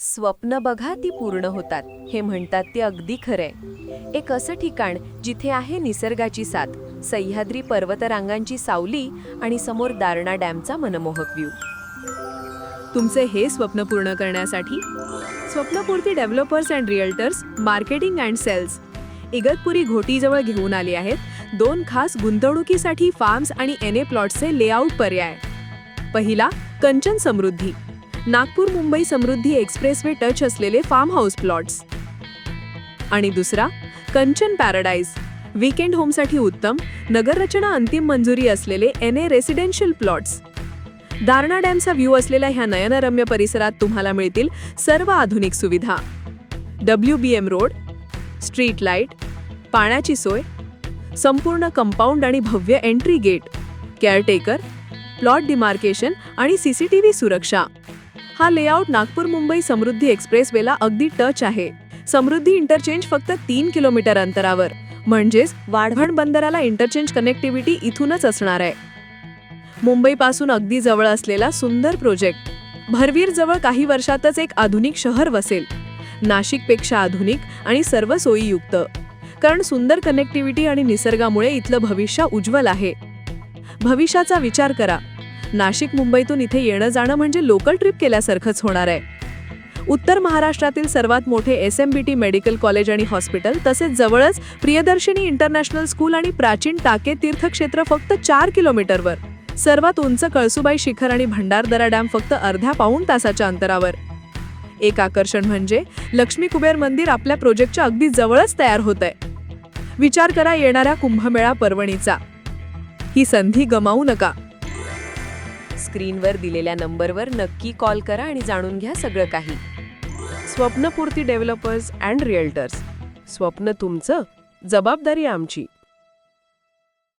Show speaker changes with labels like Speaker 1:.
Speaker 1: स्वप्न बघा ती पूर्ण होतात हे म्हणतात ते अगदी खरंय. एक असं ठिकाण जिथे आहे निसर्गाची साथ, सह्याद्री पर्वतरांगांची सावली आणि समोर दारणा डॅमचा मनमोहक व्ह्यू.
Speaker 2: तुमचे हे स्वप्न पूर्ण करण्यासाठी Swapnapurti developers and realtors marketing and sales Igatpuri घोटीजवळ घेऊन आले आहेत 2 खास गुंतवणुकीसाठी फार्म्स आणि NA प्लॉट्सचे लेआउट पर्याय. पहिला, कंचन समृद्धी, नागपूर मुंबई समृद्धी एक्सप्रेसवे टच असलेले फार्म हाऊस प्लॉट्स. आणि दुसरा, कंचन पॅराडाईज, वीकेंड होमसाठी उत्तम, नगररचना अंतिम मंजुरी असलेले NA रेसिडेन्शियल प्लॉट्स. दारणा डॅमचा व्ह्यू असलेल्या ह्या नयनरम्य परिसरात तुम्हाला मिळतील सर्व आधुनिक सुविधा. WBM रोड, स्ट्रीट लाईट, पाण्याची सोय, संपूर्ण कंपाऊंड आणि भव्य entry gate, caretaker, plot demarcation आणि CCTV सुरक्षा. हा लेआउट नागपूर मुंबई समृद्धी एक्सप्रेसवेला अगदी टच आहे. समृद्धी इंटरचेंज फक्त 3 किलोमीटर अंतरावर, म्हणजेच वाढवण बंदराला इंटरचेंज कनेक्टिव्हिटी इथूनच असणार आहे. मुंबईपासून अगदी जवळ असलेला सुंदर प्रोजेक्ट. भरवीर जवळ काही वर्षातच एक आधुनिक शहर वसेल, नाशिकपेक्षा आधुनिक आणि सर्व सोयीयुक्त. कारण सुंदर कनेक्टिव्हिटी आणि निसर्गामुळे इथलं भविष्य उज्ज्वल आहे. भविष्याचा विचार करा. नाशिक मुंबईतून इथे येणं जाणं म्हणजे लोकल ट्रिप केल्यासारखंच होणार आहे. उत्तर महाराष्ट्रातील सर्वात मोठे SMBT मेडिकल कॉलेज आणि हॉस्पिटल, तसेच जवळच प्रियदर्शिनी इंटरनॅशनल स्कूल आणि प्राचीन टाके तीर्थक्षेत्र फक्त 4 किलोमीटरवर. सर्वात उंच कळसुबाई शिखर आणि भंडारदरा डॅम फक्त अर्ध्या पाऊण तासाच्या अंतरावर. एक आकर्षण म्हणजे लक्ष्मी कुबेर मंदिर आपल्या प्रोजेक्टच्या अगदी जवळच तयार होत आहे. विचार करा येणाऱ्या कुंभमेळा पर्वणीचा. ही संधी गमावू नका.
Speaker 1: स्क्रीनवर दिलेल्या नंबरवर नक्की कॉल करा आणि जाणून घ्या सगळं काही.
Speaker 2: स्वप्नपूर्ती डेव्हलपर्स अँड रिअल्टर्स. स्वप्न तुमचं, जबाबदारी आमची.